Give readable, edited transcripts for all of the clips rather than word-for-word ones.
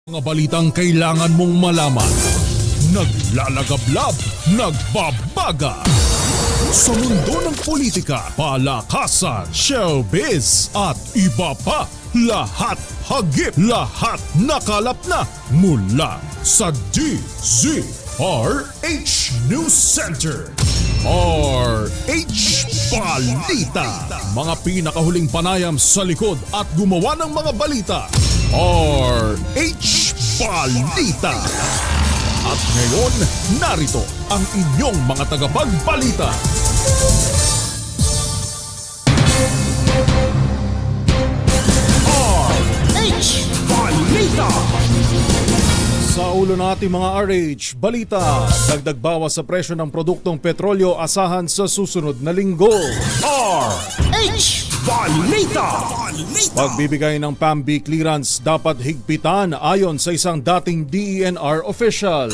Mga balitang kailangan mong malaman. Naglalagablab, nagbabaga. Sa mundo ng politika, palakasan, showbiz at iba pa. Lahat hagip, lahat nakalap na mula sa DZRH News Center. RH Balita. Mga pinakahuling panayam sa likod at gumawa ng mga balita. RH Balita. At ngayon, narito ang inyong mga tagapagbalita. RH Balita. Sa ulo natin mga RH Balita, dagdag bawas sa presyo ng produktong petrolyo asahan sa susunod na linggo. RH Balita. Pagbibigay ng PAMB clearance dapat higpitan ayon sa isang dating DENR official.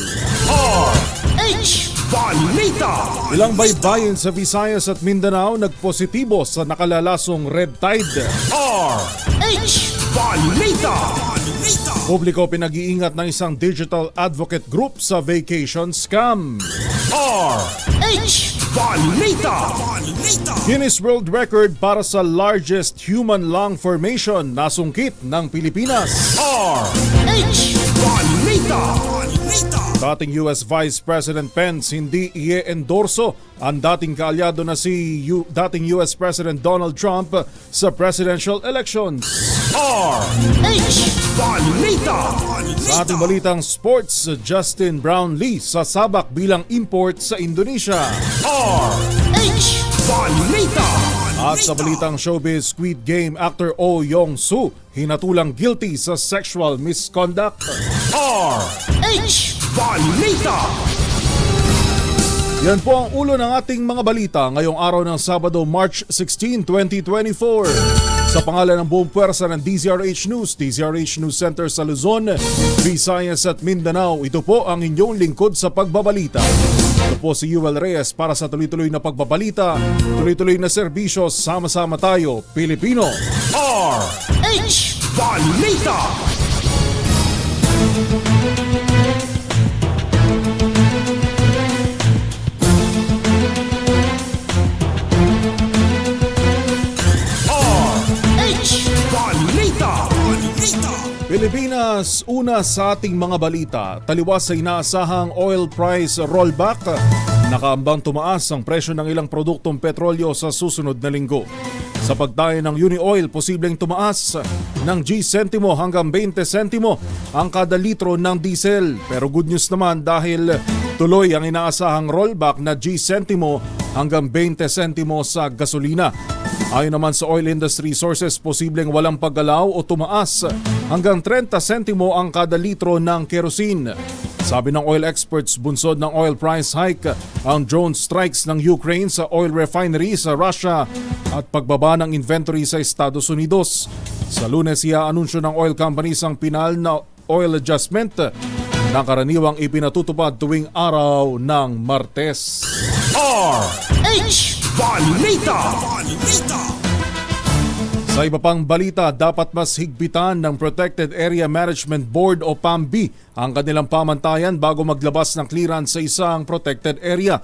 RH Balita. Ilang baybayin sa Visayas at Mindanao nagpositibo sa nakalalasong red tide. RH Balita. Publiko pinag-iingat ng isang digital advocate group sa vacation scam. RH Balita. Guinness World Record para sa largest human lung formation nasungkit ng Pilipinas. RH Balita. Dating US Vice President Pence hindi i-endorso ang dating kaalyado na si dating US President Donald Trump sa presidential elections. RH Balita. Sa ating balitang sports, Justin Brownlee sasabak bilang import sa Indonesia. RH Balita. At sa balitang showbiz, Squid Game actor Oh Yong-soo hinatulang guilty sa sexual misconduct. RH Balita. Yan po ang ulo ng ating mga balita ngayong araw ng Sabado, March 16, 2024. Sa pangalan ng buong puwersa ng DZRH News, DZRH News Center sa Luzon, Visayas at Mindanao, ito po ang inyong lingkod sa pagbabalita. Ito po si Yuel Reyes para sa tuloy-tuloy na pagbabalita, tuloy-tuloy na serbisyo, sama-sama tayo, Pilipino. RH Balita. Pilipinas, una sa ating mga balita, taliwas sa inaasahang oil price rollback, nakaambang tumaas ang presyo ng ilang produktong petrolyo sa susunod na linggo. Sa pagdayo ng Unioil, posibleng tumaas ng G-sentimo hanggang 20 sentimo ang kada litro ng diesel. Pero good news naman dahil tuloy ang inaasahang rollback na G-sentimo hanggang 20 sentimo sa gasolina. Ayon naman sa oil industry sources, posibleng walang paggalaw o tumaas hanggang 30 sentimo ang kada litro ng kerosene. Sabi ng oil experts, bunsod ng oil price hike ang drone strikes ng Ukraine sa oil refinery sa Russia at pagbaba ng inventory sa Estados Unidos. Sa Lunes, anunsyo ng oil companies ang pinal na oil adjustment na karaniwang ipinatutupad tuwing araw ng Martes. RH Balita. Sa iba pang balita, dapat mas higpitan ng Protected Area Management Board o PAMB ang kanilang pamantayan bago maglabas ng clearance sa isang protected area.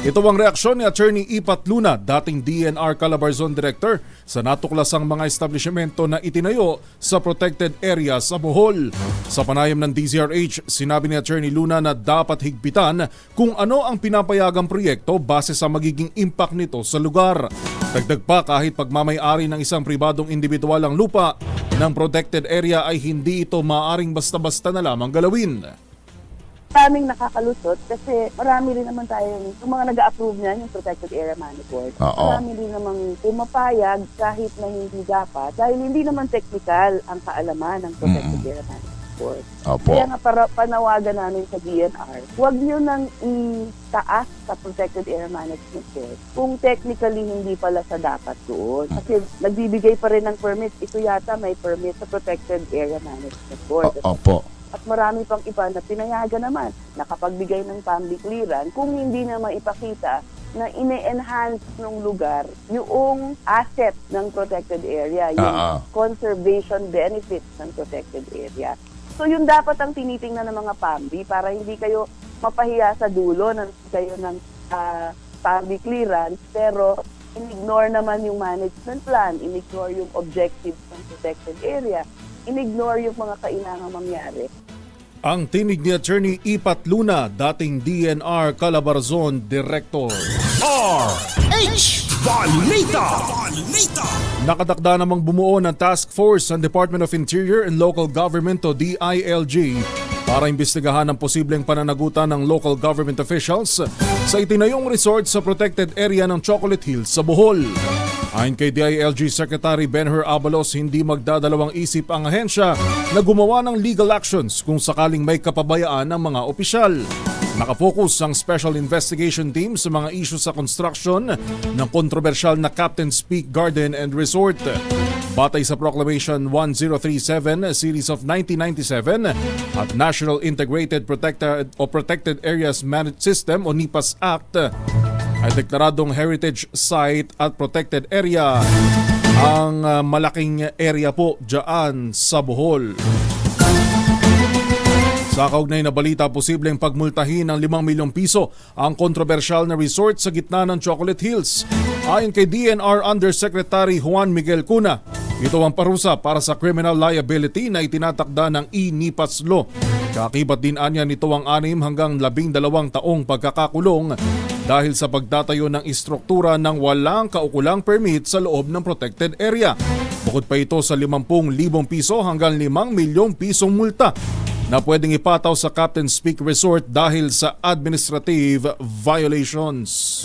Ito ang reaksyon ni Attorney Ipat Luna, dating DENR Calabarzon Director, sa natuklasang mga establishmento na itinayo sa protected area sa Bohol. Sa panayam ng DZRH, sinabi ni Attorney Luna na dapat higpitan kung ano ang pinapayagang proyekto base sa magiging impact nito sa lugar. Dagdag pa, kahit pagmamay-ari ng isang pribadong individual ang lupa ng protected area ay hindi ito maaaring basta-basta na lamang galawin. Maraming nakakalusot kasi marami rin naman tayong, yung mga nag-a-approve niyan, yung Protected Area Management, marami rin namang pumapayag kahit na hindi dapat dahil hindi naman technical ang kaalaman ng Protected Area Management. Kaya nga panawagan namin sa DNR, huwag nyo nang itaas sa Protected Area Management Board kung technically hindi pala sa dapat doon. Kasi nagbibigay pa rin ng permit. Ito yata may permit sa Protected Area Management Board. At marami pang iba na pinayagan naman nakapagbigay ng PAMB clearance kung hindi na maipakita na ine-enhance ng lugar yung asset ng protected area, yung conservation benefits ng protected area. So yun dapat ang tinitingnan ng mga PAMBI para hindi kayo mapahiya sa dulo ng kayo ng PAMBI clearance, pero in-ignore naman yung management plan, in-ignore yung objectives ng protected area, in-ignore yung mga kailangang mangyari. Ang tinig ni Attorney Ipat Luna, dating DNR Calabarzon Director. RH Balita! Nakatakda namang bumuo ng task force ng Department of Interior and Local Government o DILG para imbestigahan ang posibleng pananagutan ng local government officials sa itinayong resort sa protected area ng Chocolate Hills sa Bohol. Ayon kay DILG Secretary Benher Abalos, hindi magdadalawang isip ang ahensya na gumawa ng legal actions kung sakaling may kapabayaan ng mga opisyal. Nakafocus ang Special Investigation Team sa mga issue sa construction ng kontrobersyal na Captain's Peak Garden and Resort. Batay sa Proclamation 1037 Series of 1997 at National Integrated Protected Areas Management System o NIPAS Act, ay deklaradong heritage site at protected area ang malaking area po dyan sa Bohol. Sa kaugnay na balita, posibleng pagmultahin ng 5 milyong piso ang kontrobersyal na resort sa gitna ng Chocolate Hills. Ayon kay DNR Undersecretary Juan Miguel Cuna, ito ang parusa para sa criminal liability na itinatakda ng e-NIPAS Law. Kakibat din anya nito ang 6 hanggang 12 taong pagkakakulong dahil sa pagtatayo ng istruktura ng walang kaukulang permit sa loob ng protected area. Bukod pa ito sa 50,000 piso hanggang 5 milyong pisong multa na pwedeng ipataw sa Captain's Peak Resort dahil sa administrative violations.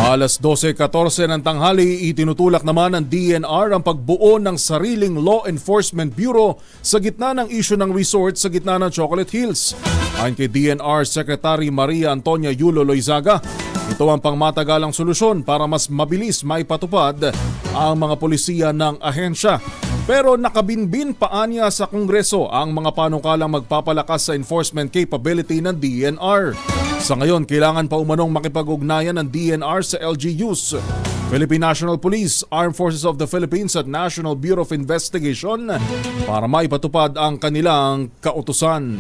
Alas 12:14 ng tanghali, itinutulak naman ng DNR ang pagbuo ng sariling Law Enforcement Bureau sa gitna ng issue ng resort sa gitna ng Chocolate Hills. Ayon kay DNR Secretary Maria Antonia Yulo Loizaga, ito ang pangmatagalang solusyon para mas mabilis maipatupad ang mga polisiya ng ahensya. Pero nakabinbin pa anya sa Kongreso ang mga panukalang magpapalakas sa enforcement capability ng DNR. Sa ngayon, kailangan pa umanong makipag-ugnayan ng DNR sa LGUs, Philippine National Police, Armed Forces of the Philippines at National Bureau of Investigation para maipatupad ang kanilang kautusan.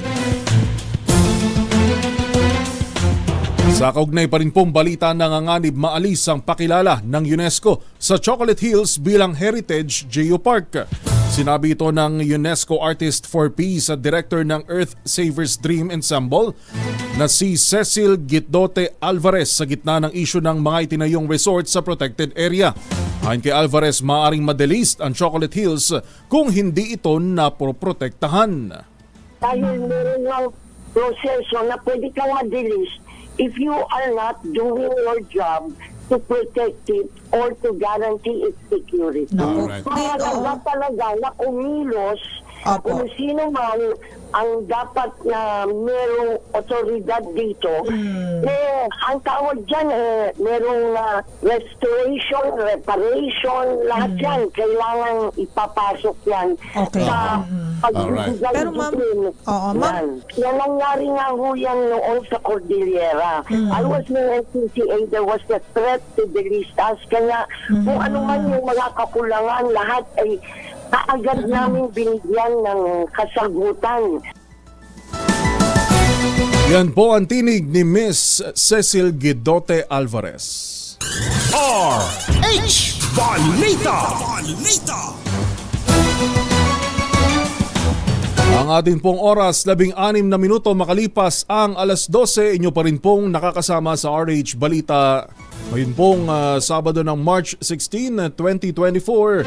Sa kaugnay pa rin pong balita, nanganganib maalis ang pakilala ng UNESCO sa Chocolate Hills bilang Heritage Geopark. Sinabi ito ng UNESCO Artist for Peace at Director ng Earth Savers Dream Ensemble na si Cecil Guidote Alvarez sa gitna ng issue ng mga itinayong resort sa protected area. Ayon kay Alvarez, maaaring madelist ang Chocolate Hills kung hindi ito napoprotektahan. Dahil meron ng proseso na pwede kang madelist if you are not doing your job to protect it or to guarantee its security. Alright. Mahalaga talaga na kumilos kung sino man ang dapat na merong otoridad dito. Ang tawag dyan, merong restoration, reparation, lahat yan. Kailangan ipapasok yan sa pagbibigay Pero ma'am, yan. Yan nangyari nga ho yan noon sa Cordillera. I was in NCCA, there was a threat to the listas. Kaya kung ano man yung mga kakulangan, lahat ay kaagad namin binigyan ng kasagutan. Yan po ang tinig ni Miss Cecil Guidote Alvarez. RH Balita! Ang ating pong oras, 16 na minuto makalipas ang alas 12, inyo pa rin pong nakakasama sa RH Balita. Ngayon pong Sabado ng March 16, 2024.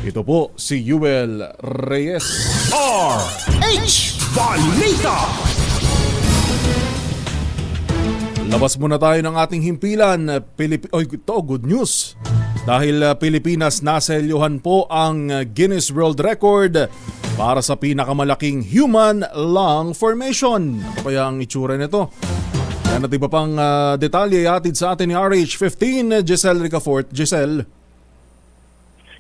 Ito po si Yuel Reyes. RH Balita! Labas muna tayo ng ating himpilan. Ito, good news. Dahil Pilipinas naselyuhan po ang Guinness World Record para sa pinakamalaking human lung formation. Ano kaya ang itsura nito? Yan at iba pang detalye hatid sa atin ni RH15, Giselle Ricafort. Giselle.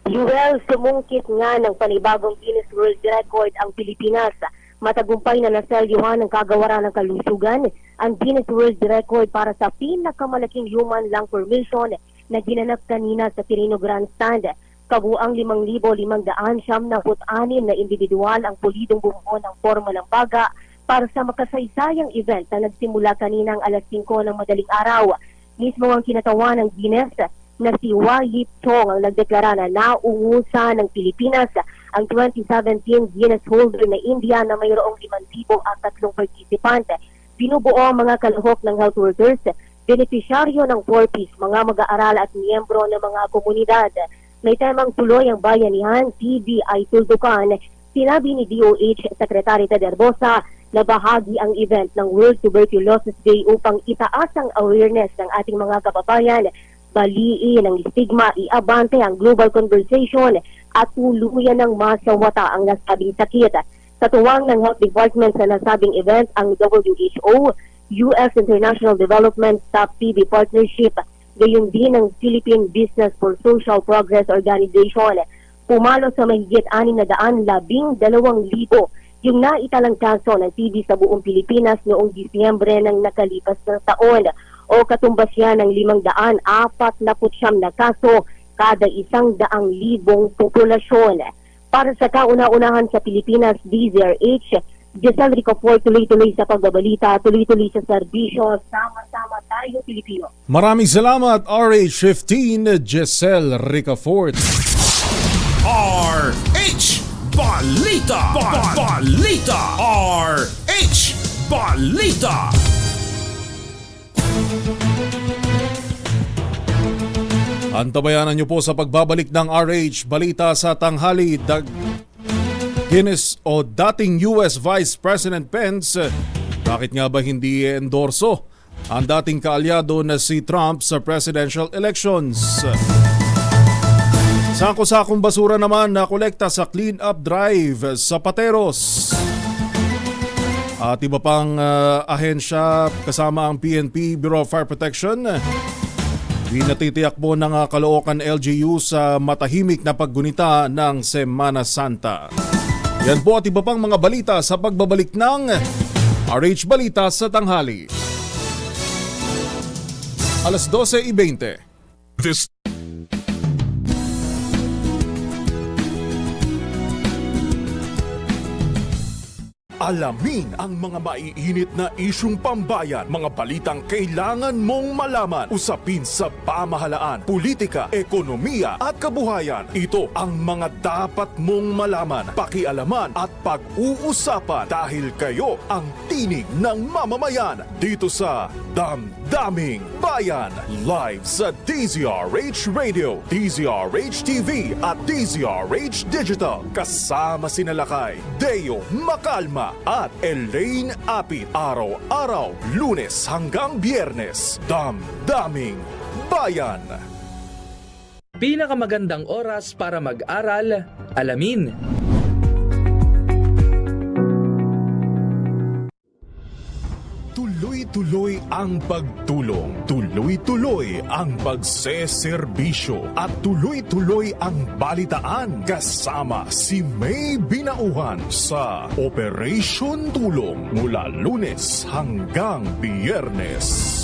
Joel, sumungkit nga ng panibagong Guinness World Record ang Pilipinas. Matagumpay na naselyuhan ng kagawaran ng kalusugan ang Guinness World Record para sa pinakamalaking human lung formation na ginanap kanina sa Quirino Grandstand Kabuang 5,596 na individual ang pulidong bumuo ng forma ng baga para sa makasaysayang event na nagsimula kaninang alas 5 ng madaling araw. Mismo ang kinatawan ng Guinness na si Hua Yip Tong ang nagdeklara na naungusa ng Pilipinas ang 2017 Guinness holder na India na mayroong 5,003 participant. Binubuo ang mga kalahok ng health workers, benepisyaryo ng 4Ps, mga mag-aaral at miyembro ng mga komunidad. May temang tuloy ang bayanihan, TB ay tuldukan. Sinabi ni DOH Secretary Ted Herbosa na bahagi ang event ng World Tuberculosis Day upang itaas ang awareness ng ating mga kababayan, baliin ang stigma, iabante ang global conversation at tuluyan ng masawata ang nasabing sakit. Sa tuwang ng Health Department sa nasabing event, ang WHO, US International Development Top TB Partnership, gayon din ng Philippine Business for Social Progress Organization. Pumalo sa mahigit 612,000 yung naitalang kaso ng TB sa buong Pilipinas noong Disyembre ng nakalipas na taon, o katumbas yan ng 549 na kaso kada 100,000 populasyon. Para sa kauna-unahan sa Pilipinas, DZRH, Giselle Ricafort, tuloy-tuloy sa pagbabalita, tuloy-tuloy sa serbisyo, sama-sama tayo Pilipino. Maraming salamat RH15 Giselle Ricafort. RH Balita. Balita. RH Balita. Antabayanan niyo po sa pagbabalik ng RH Balita sa tanghali. Guinness o dating US Vice President Pence, bakit nga ba hindi endorso ang dating kaalyado na si Trump sa presidential elections? Sako-sakong basura naman na kolekta sa clean-up drive sa Pateros. At iba pang ahensya kasama ang PNP, Bureau of Fire Protection, pinatitiyak po ng Caloocan LGU sa matahimik na paggunita ng Semana Santa. Yan po at iba pang mga balita sa pagbabalik ng RH Balita sa tanghali. Alas 12:20. This Alamin ang mga maiinit na isyung pambayan, mga balitang kailangan mong malaman, usapin sa pamahalaan, politika, ekonomiya at kabuhayan. Ito ang mga dapat mong malaman, pakialaman at pag-uusapan dahil kayo ang tinig ng mamamayan dito sa Damdaming Bayan. Live sa DZRH Radio, DZRH TV at DZRH Digital. Kasama sinalakay Deo Macalma at Elaine Apit. Araw-araw, Lunes hanggang Biyernes. Damdaming Bayan. Pinakamagandang oras para mag-aral, alamin. Tuloy-tuloy ang pagtulong, tuloy-tuloy ang pagseserbisyo at tuloy-tuloy ang balitaan kasama si May Binauhan sa Operation Tulong mula Lunes hanggang Biyernes.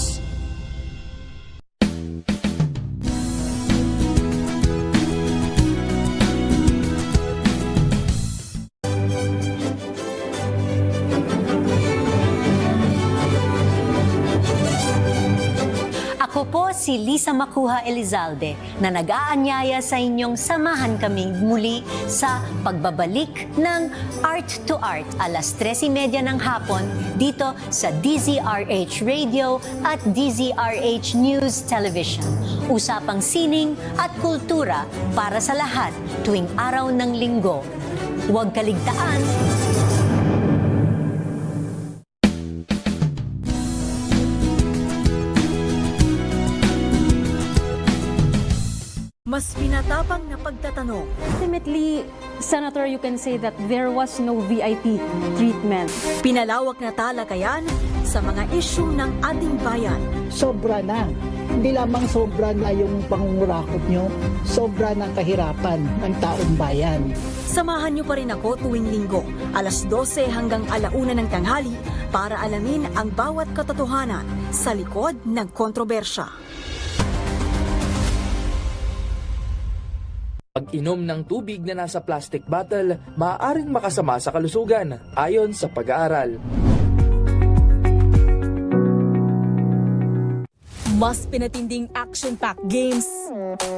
Ako po si Lisa Macuja Elizalde na nag-aanyaya sa inyong samahan kaming muli sa pagbabalik ng Art to Art alas 3:30 ng hapon dito sa DZRH Radio at DZRH News Television. Usapang sining at kultura para sa lahat tuwing araw ng linggo. Huwag kaligtaan. Mas pinatapang na pagtatanong. Ultimately, Senator, you can say that there was no VIP treatment. Pinalawak na talakayan sa mga isyu ng ating bayan. Sobra na. Hindi lamang sobra na yung pangungurakot nyo, sobra ng kahirapan ng taong bayan. Samahan niyo pa rin ako tuwing linggo, alas 12 hanggang 1:00 ng tanghali para alamin ang bawat katotohanan sa likod ng kontrobersya. Pag-inom ng tubig na nasa plastic bottle, maaaring makasama sa kalusugan, ayon sa pag-aaral. Mas pinatinding action-packed games,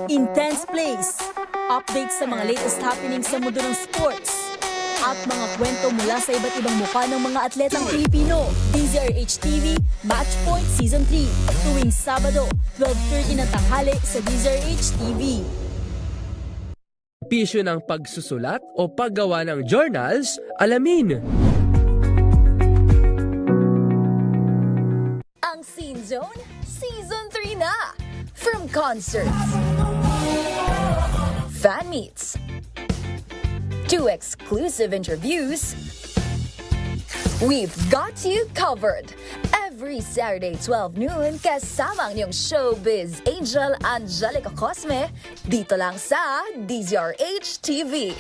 intense plays, updates sa mga latest happenings sa mundo ng sports, at mga kwento mula sa iba't ibang mukha ng mga atletang Pilipino. DZRH TV Match Point Season 3 tuwing Sabado, 12:30 ng tanghali sa DZRH TV. Pisyo ng pagsusulat o paggawa ng journals, alamin. Ang Scene Zone, Season 3 na! From concerts, fan meets, to exclusive interviews, we've got you covered. Every Saturday, 12 noon, kasama ang iyong showbiz angel Angelica Cosme, dito lang sa DZRH TV.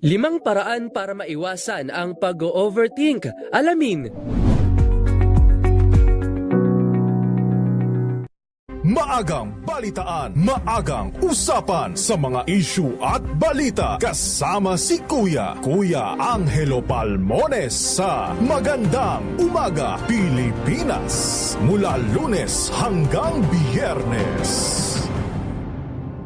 Limang paraan para maiwasan ang pag-overthink. Alamin. Maagang balitaan, maagang usapan sa mga issue at balita kasama si Kuya Angelo Palmones sa Magandang Umaga Pilipinas mula Lunes hanggang Biyernes.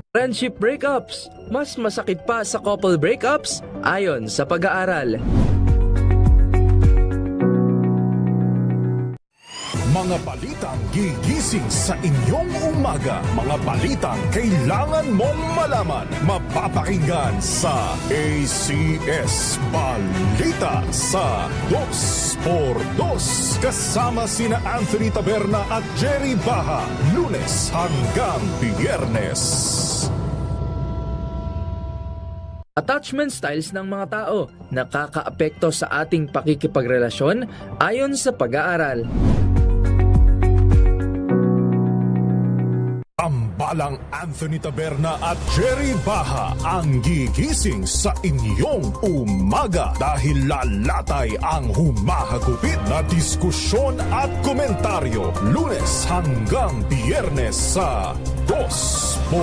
Friendship breakups, mas masakit pa sa couple breakups ayon sa pag-aaral. Mga balitang gigising sa inyong umaga. Mga balitang kailangan mong malaman. Mapapakinggan sa ACS Balita sa 2x2. Kasama sina Anthony Taberna at Jerry Baha. Lunes hanggang Biyernes. Attachment styles ng mga tao nakakaapekto sa ating pakikipagrelasyon ayon sa pag-aaral. Tambalang Anthony Taberna at Jerry Baha ang gigising sa inyong umaga dahil lalatay ang humahagupit na diskusyon at komentaryo Lunes hanggang Biyernes sa 2x2.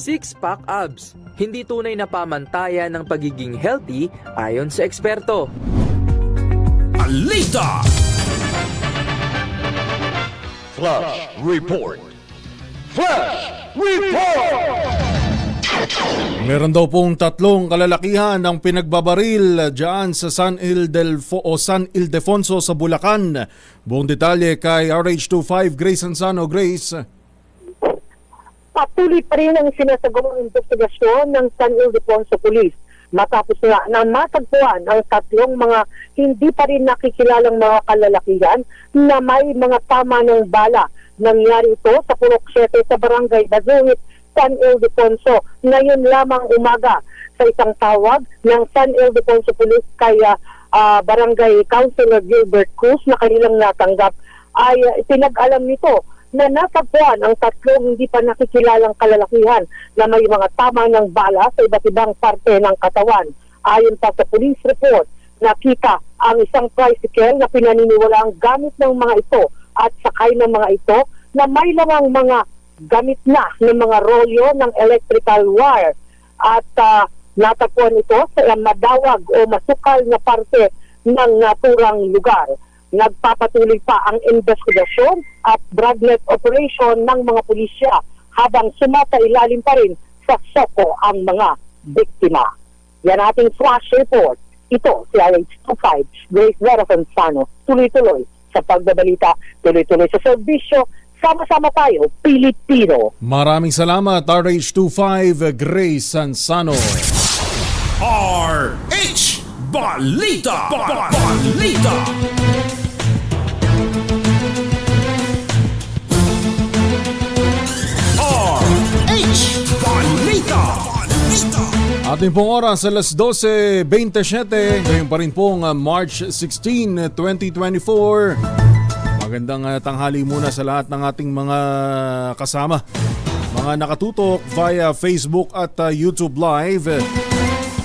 Six-pack abs, hindi tunay na pamantayan ng pagiging healthy ayon sa eksperto. Balita! Flash Report! Flash Report! Meron daw pong 3 kalalakihan ang pinagbabaril dyan sa San Ildefonso sa Bulacan. Buong detalye kay RH25 Grace Ansano. Grace. Patuloy pa rin ang sinasagawang investigasyon ng San Ildefonso Police matapos nga na matagpuan ang 3 mga hindi pa rin nakikilalang mga kalalakihan na may mga tama ng bala. Nangyari ito sa Purok 7 sa Barangay Bazungit, San Ildefonso ngayon lamang umaga. Sa isang tawag ng San Ildefonso Police kay Barangay Councilor Gilbert Cruz na kanilang natanggap ay pinag-alam nito na natagpuan ang 3 hindi pa nakikilalang kalalakihan na may mga tama ng bala sa iba't ibang parte ng katawan. Ayon pa sa police report, nakita ang isang tricycle na pinaniniwalaang gamit ng mga ito at sakay ng mga ito na may lamang mga gamit na ng mga rolyo ng electrical wire. At natagpuan ito sa madawag o masukal na parte ng naturang lugar. Nagpapatuloy pa ang investigasyon at dragnet operation ng mga pulisya habang sumasailalim pa rin sa soko ang mga biktima. Yan ating flash report. Ito si RH25 Grace Vera Ansano. Tuloy-tuloy sa pagbabalita, tuloy-tuloy sa serbisyo. Sama-sama tayo, Pilipino. Maraming salamat RH25 Grace Ansano. RH Balita! Balita! RH Balita! Ating pong oras alas 12:27. Ngayon pa rin pong March 16, 2024. Magandang tanghali muna sa lahat ng ating mga kasama. Mga nakatutok via Facebook at YouTube Live.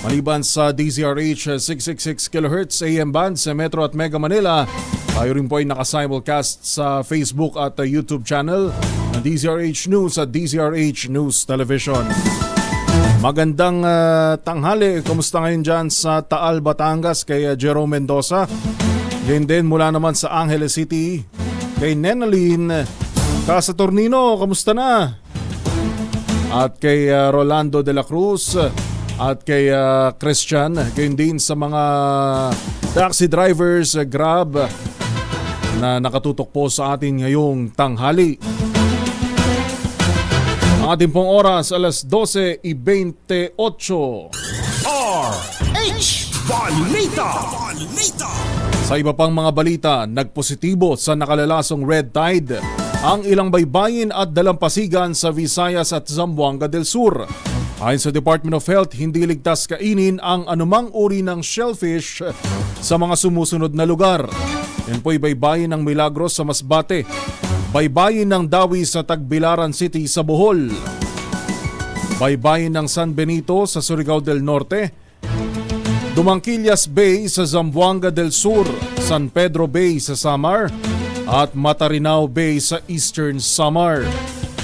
Maliban sa DZRH 666 kHz AM band sa Metro at Mega Manila, tayo rin po ay naka-simulcast sa Facebook at YouTube channel ng DZRH News at DZRH News Television. Magandang tanghali. Kumusta ngayon dyan sa Taal, Batangas kay Jerome Mendoza? Yan din mula naman sa Angeles City kay Nenaline Casaturnino. Kamusta na? At kay Rolando de la Cruz at kay Christian. Gayon din sa mga taxi drivers, Grab na nakatutok po sa atin ngayong tanghali. Ang ating pong oras alas 12:28. RH Balita. Sa iba pang mga balita, nagpositibo sa nakalalasong red tide ang ilang baybayin at dalampasigan sa Visayas at Zamboanga del Sur. Ayon sa Department of Health, hindi ligtas kainin ang anumang uri ng shellfish sa mga sumusunod na lugar. Yan po'y baybayin ng Milagros sa Masbate, baybayin ng Dawi sa Tagbilaran City sa Bohol, baybayin ng San Benito sa Surigao del Norte, Dumangkillas Bay sa Zamboanga del Sur, San Pedro Bay sa Samar, at Matarinao Bay sa Eastern Samar.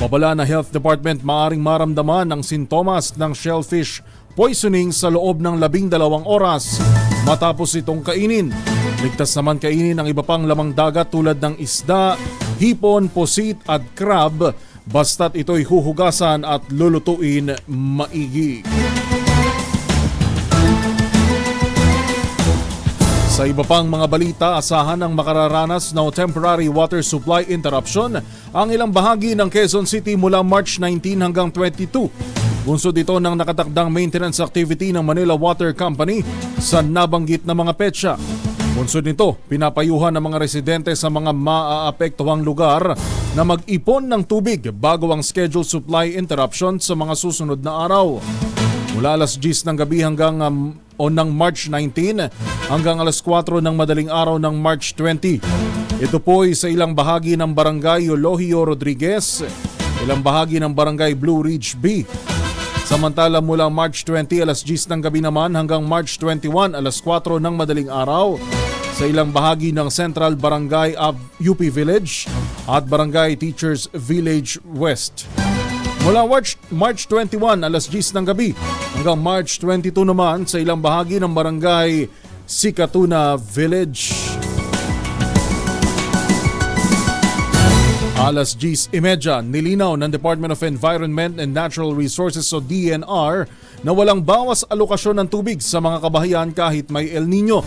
Babala na Health Department, maaring maramdaman ang sintomas ng shellfish poisoning sa loob ng 12 oras matapos itong kainin. Ligtas naman kainin ang iba pang lamang dagat tulad ng isda, hipon, pusit at crab basta't ito'y huhugasan at lulutuin maigi. Sa iba pang mga balita, asahan ang makararanas ng temporary water supply interruption ang ilang bahagi ng Quezon City mula March 19 hanggang 22. Bunsod ito ng nakatakdang maintenance activity ng Manila Water Company sa nabanggit na mga petsa. Bunsod nito, pinapayuhan ng mga residente sa mga maaapektuhang lugar na mag-ipon ng tubig bago ang scheduled supply interruption sa mga susunod na araw. Mula alas 10 ng gabi hanggang ng March 19 hanggang alas 4 ng madaling araw ng March 20. Ito po ay sa ilang bahagi ng Barangay Eulogio Rodriguez, ilang bahagi ng Barangay Blue Ridge B. Samantala mula March 20 alas 10 ng gabi naman hanggang March 21 alas 4 ng madaling araw sa ilang bahagi ng Central Barangay UP Village at Barangay Teachers Village West. Mula March 21 alas 10 ng gabi hanggang March 22 naman sa ilang bahagi ng Barangay Sikatuna Village. Alas 10:30, nilinaw ng Department of Environment and Natural Resources o DNR na walang bawas alokasyon ng tubig sa mga kabahayan kahit may El Nino.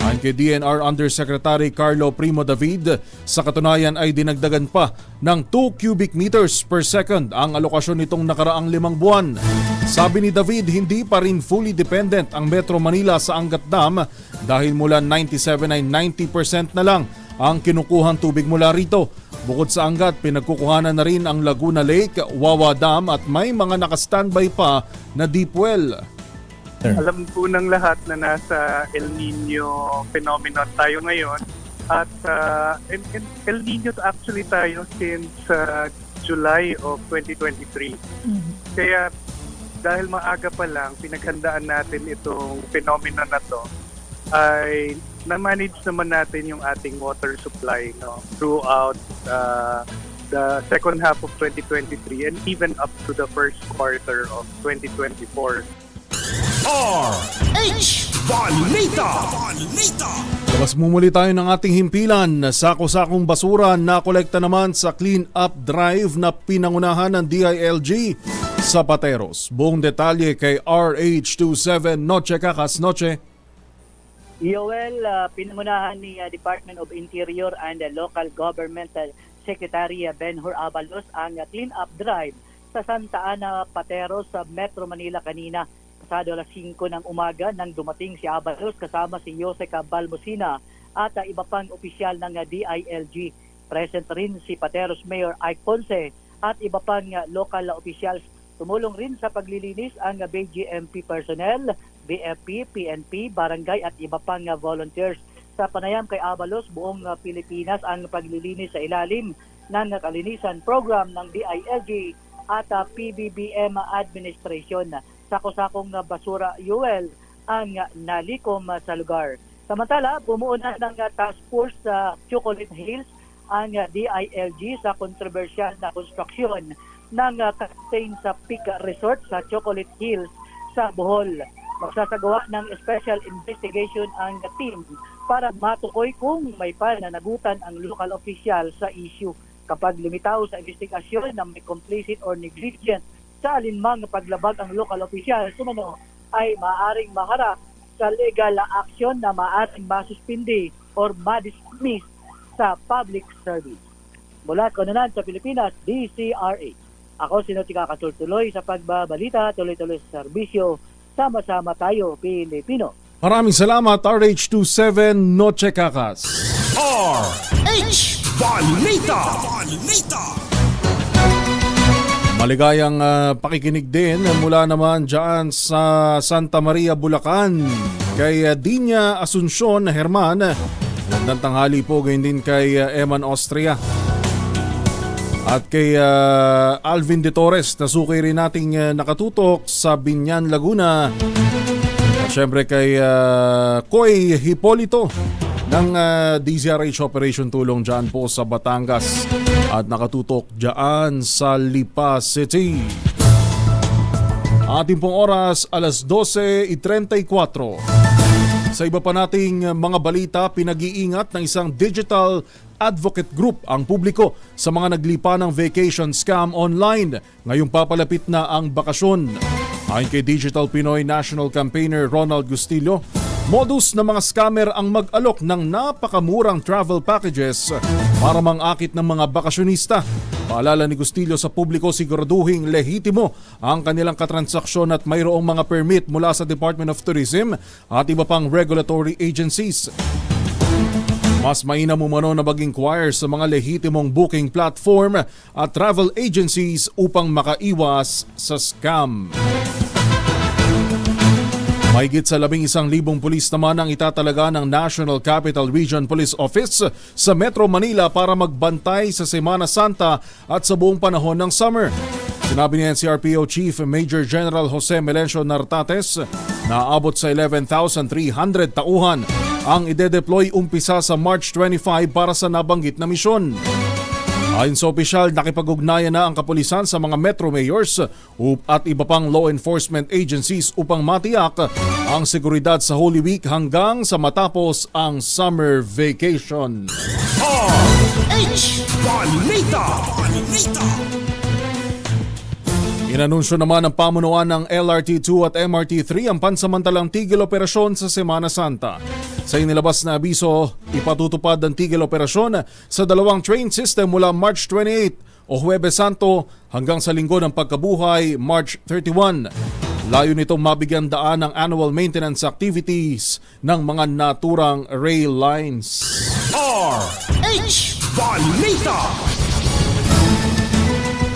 Ayon kay DNR Undersecretary Carlo Primo David, sa katunayan ay dinagdagan pa ng 2 cubic meters per second ang alokasyon nitong nakaraang 5 buwan. Sabi ni David, hindi pa rin fully dependent ang Metro Manila sa Angat Dam dahil mula 97 ay 90% na lang ang kinukuhang tubig mula rito. Bukod sa Angat, pinagkukuhanan na rin ang Laguna Lake, Wawa Dam at may mga nakastandby pa na deep well. Alam po ng lahat na nasa El Nino phenomenon tayo ngayon at El Nino actually tayo since July of 2023. Kaya dahil maaga pa lang pinaghandaan natin itong phenomenon na to, ay na-manage naman natin yung ating water supply throughout the second half of 2023 and even up to the first quarter of 2024. RH Balita. Labas muli tayo ng ating himpilan. Sako-sakong basura na kolekta naman sa clean up drive na pinangunahan ng DILG sa Pateros. Buong detalye kay RH27 Noche Cacas. Noche. Yoel, pinangunahan ni Department of Interior and Local Government Secretary Ben-Hur Abalos ang clean up drive sa Santa Ana, Pateros sa Metro Manila kanina. Pasado alas 5 ng umaga nang dumating si Abalos kasama si Joseca Balmosina at iba pang opisyal ng DILG. Present rin si Pateros Mayor Ike Ponce at iba pang local officials Tumulong rin sa paglilinis ang BGMP personnel, BFP, PNP, barangay at iba pang volunteers. Sa panayam kay Abalos, buong Pilipinas ang paglilinis sa ilalim ng kalinisan program ng DILG at PBBM administration. Sako-sakong basura UL ang nalikom sa lugar. Samantala, bumuo na ng task force sa Chocolate Hills ang DILG sa kontrobersyal na konstruksyon ng campaign sa Peak Resort sa Chocolate Hills sa Bohol. Magsasagawa ng special investigation ang team para matukoy kung may pananagutan ang local official sa issue. Kapag lumitaw sa investigasyon na may complicit or negligent sa alinmang paglabag ang local official, sumano ay maaaring maharap sa legal action na maaaring masuspindi or ma-dismiss sa public service. Mula Kanonan sa Pilipinas, DCRA. Ako si Notika Kasultuloy sa pagbabalita, tuloy-tuloy sa serbisyo. Sama-sama tayo, Pilipino. Maraming salamat, RH27 Noche Kakas. RH Balita! Maligayang pakikinig din mula naman dyan sa Santa Maria, Bulacan. Kay Dinya Asuncion Herman. Magandang tanghali po, gayon din kay Eman Austria. At kay Alvin De Torres, nasukay rin nating nakatutok sa Binyan, Laguna. At syempre kay Koy Hipolito ng DZRH Operation Tulong dyan po sa Batangas. At nakatutok dyan sa Lipa City. Ating pong oras, alas 12:34. Sa iba pa nating mga balita, pinag-iingat ng isang digital advocate group ang publiko sa mga naglipa ng vacation scam online. Ngayong papalapit na ang bakasyon. Ayon kay Digital Pinoy National Campaigner Ronald Gustillo, modus ng mga scammer ang mag-alok ng napakamurang travel packages para mangakit ng mga bakasyonista. Paalala ni Gustillo sa publiko, siguraduhing lehitimo ang kanilang katransaksyon at mayroong mga permit mula sa Department of Tourism at iba pang regulatory agencies. Mas mainam umano na mag-inquire sa mga lehitimong booking platform at travel agencies upang makaiwas sa scam. Mahigit sa 11,000 pulis naman ang itatalaga ng National Capital Region Police Office sa Metro Manila para magbantay sa Semana Santa at sa buong panahon ng summer. Sinabi ni NCRPO Chief Major General Jose Melencio Nartates na aabot sa 11,300 tauhan ang ide-deploy umpisa sa March 25 para sa nabanggit na misyon. Ayon sa opisyal, nakipag-ugnayan na ang kapulisan sa mga metro mayors at iba pang law enforcement agencies upang matiyak ang seguridad sa Holy Week hanggang sa matapos ang summer vacation. RH Balita! Inanunsyo naman ng pamunuan ng LRT2 at MRT3 ang pansamantalang tigil operasyon sa Semana Santa. Sa inilabas na abiso, ipatutupad ang tigil operasyon sa dalawang train system mula March 28 o Huwebes Santo hanggang sa Linggo ng Pagkabuhay, March 31. Layo nitong mabigyan daan ng annual maintenance activities ng mga naturang rail lines. RH Balita!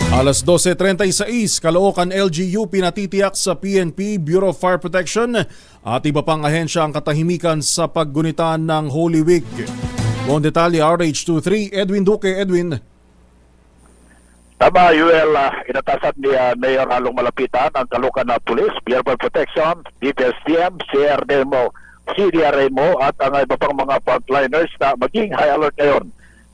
Alas 12:36, Caloocan LGU pinatitiyak sa PNP, Bureau of Fire Protection at iba pang ahensya ang katahimikan sa paggunita ng Holy Week. Buong detalye, RH23, Edwin Duque. Edwin. Tama, UL, inatasan ni Mayor Along Malapitan ang Caloocan Police, Bureau of Protection, DPSTM, CDRMO at ang iba pang mga frontliners na maging high alert ngayon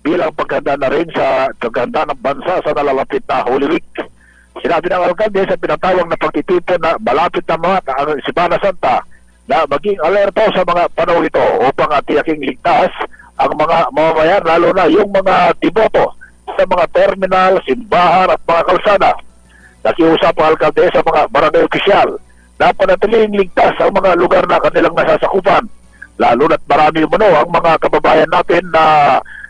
bilang paghanda na rin sa paghanda ng bansa sa nalalapit na Holy Week. Sinabi ng alkalde sa pinatawag na pagtitipon na malapit na mga ang Semana Santa na maging alerto sa mga panahon ito upang tiyaking ligtas ang mga mamamayan, lalo na yung mga tiboto sa mga terminal, simbahan at mga kalsada. Nakiusap ang alkalde sa mga barangay opisyal na panatiling ligtas ang mga lugar na kanilang nasasakupan, lalo na't marami umano ang mga kababayan natin na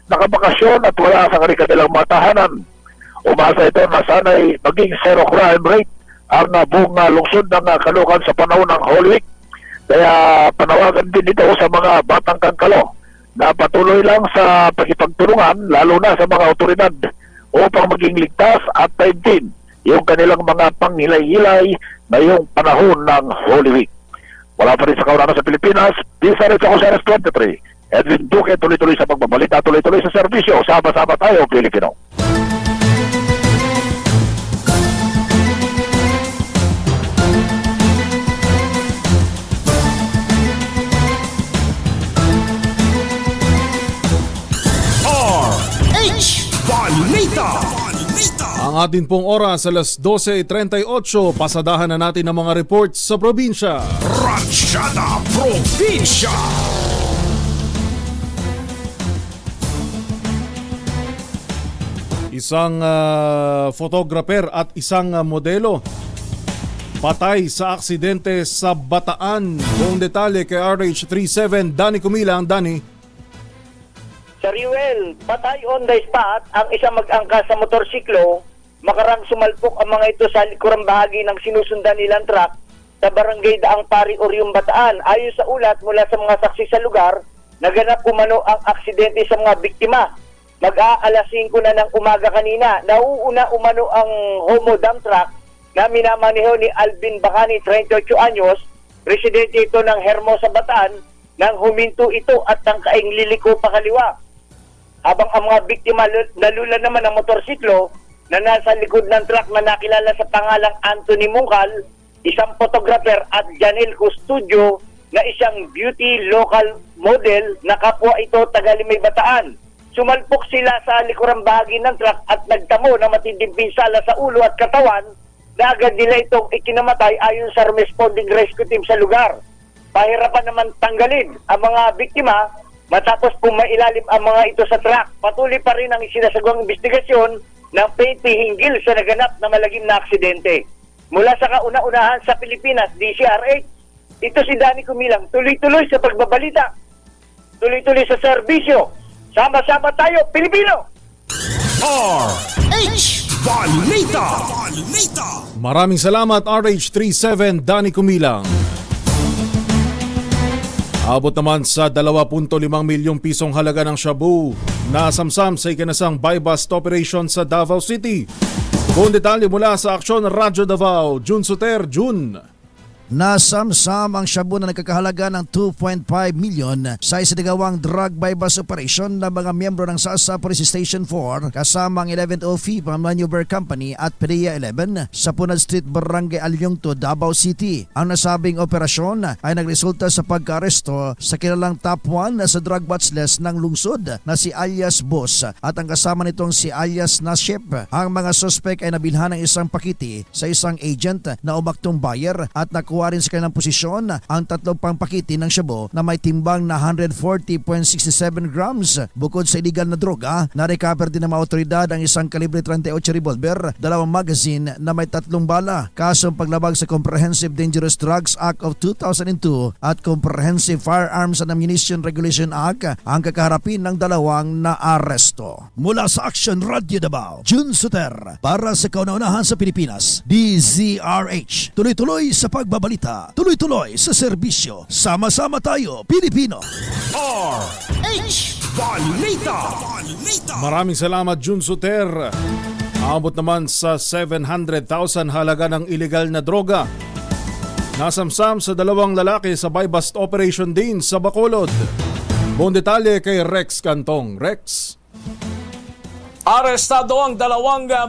nakabakasyon at wala sa kanilang mga tahanan. Umasa ito na sana'y maging zero crime rate ang buong lungsod ng Caloocan sa panahon ng Holy Week. Kaya panawagan din ito sa mga batang kangkalo na patuloy lang sa pagkipagtulungan, lalo na sa mga otoridad, upang maging ligtas at taimtim yung kanilang mga panghilay-hilay na yung panahon ng Holy Week. Wala pa rin sa kaunana sa Pilipinas, Pisa rin sa Kuseres 23. Edwin Duque, tuloy-tuloy sa pagbabalita, tuloy-tuloy sa serbisyo. Sama-sama tayo, Pilipino. Balita! Ang atin pong oras alas 12:38, pasadahan na natin ang mga reports sa probinsya. Ratsyada Probinsya! Isang photographer at isang modelo patay sa aksidente sa Bataan. Buong detalye kay RH37 Danny Kumilang. Danny. Sa Riwel, patay on the spot ang isang mag-angkas sa motorsiklo. Makarang sumalpok ang mga ito sa likurang bahagi ng sinusundan nilang truck sa barangay Daang Pari, Orium, Bataan. Ayon sa ulat mula sa mga saksi sa lugar, naganap umano ang aksidente sa mga biktima. Mag-aalas 5 na ng umaga kanina, nauuna umano ang Homo dump truck na minamaneho ni Alvin Bacani, 38 anyos, residente ito ng Hermosa, Bataan, nang huminto ito at tangkaing liliko pa kaliwa. Habang ang mga biktima nalula naman ang motorsiklo na nasa likod ng truck na nakilala sa pangalang Anthony Mungkal, isang photographer at Janel Custodio na isang beauty local model na kapwa ito taga Limay, Bataan. Sumalpok sila sa likurang bahagi ng truck at nagtamo na matinding pinsala sa ulo at katawan na agad nila itong ikinamatay ayon sa responding rescue team sa lugar. Pahirapan naman tanggalin ang mga biktima matapos pumailalim ang mga ito sa truck. Patuloy pa rin ang isinasagawang investigasyon ng PNP hinggil sa naganap na malagim na aksidente. Mula sa kauna-unahan sa Pilipinas, DCRH, ito si Danny Kumilang. Tuloy-tuloy sa pagbabalita. Tuloy-tuloy sa serbisyo. Sama-sama tayo, Pilipino! RH Balita! Maraming salamat RH37 Danny Kumilang. Abot naman sa 2.5 milyong pisong halaga ng shabu na samsam sa ikinasang buy-bust operation sa Davao City. Buong detalye mula sa Aksyon Radyo Davao, Jun Suter, Jun. Nasamsam ang shabu na nagkakahalaga ng 2.5 million sa isinagawang drug buy-bust operation ng mga miyembro ng SASA Police Station 4 kasama ang 11th OFIPA Maneuver Company at PDEA 11 sa Punad Street, Barangay Alyongto, Davao City. Ang nasabing operasyon ay nagresulta sa pagka-aresto sa kilalang top 1 sa drug watch list ng lungsod na si alias Boss at ang kasama nitong si alias Nashep. Ang mga suspect ay nabilhan ng isang pakiti sa isang agent na umaktong buyer at nakuha rin sa kanilang posisyon ang 3 pang pakiti ng shabu na may timbang na 140.67 grams. Bukod sa illegal na droga, na-recover din ng mga otoridad ang isang kalibre 38 revolver, 2 magazine na may 3 bala. Kasong paglabag sa Comprehensive Dangerous Drugs Act of 2002 at Comprehensive Firearms and Ammunition Regulation Act ang kakaharapin ng 2 na aresto. Mula sa Action Radio Davao, Jun Suter para sa kauna-unahan sa Pilipinas, DZRH. Tuloy-tuloy sa pagbabalita. Tuloy-tuloy sa serbisyo. Sama-sama tayo, Pilipino. RH Balita! Maraming salamat Jun Suter. Aabot naman sa 700,000 halaga ng illegal na droga. Nasamsam sa 2 lalaki sa buy-bust operation din sa Bacolod. Buong detalye kay Rex Cantong. Rex. Arestado ang 2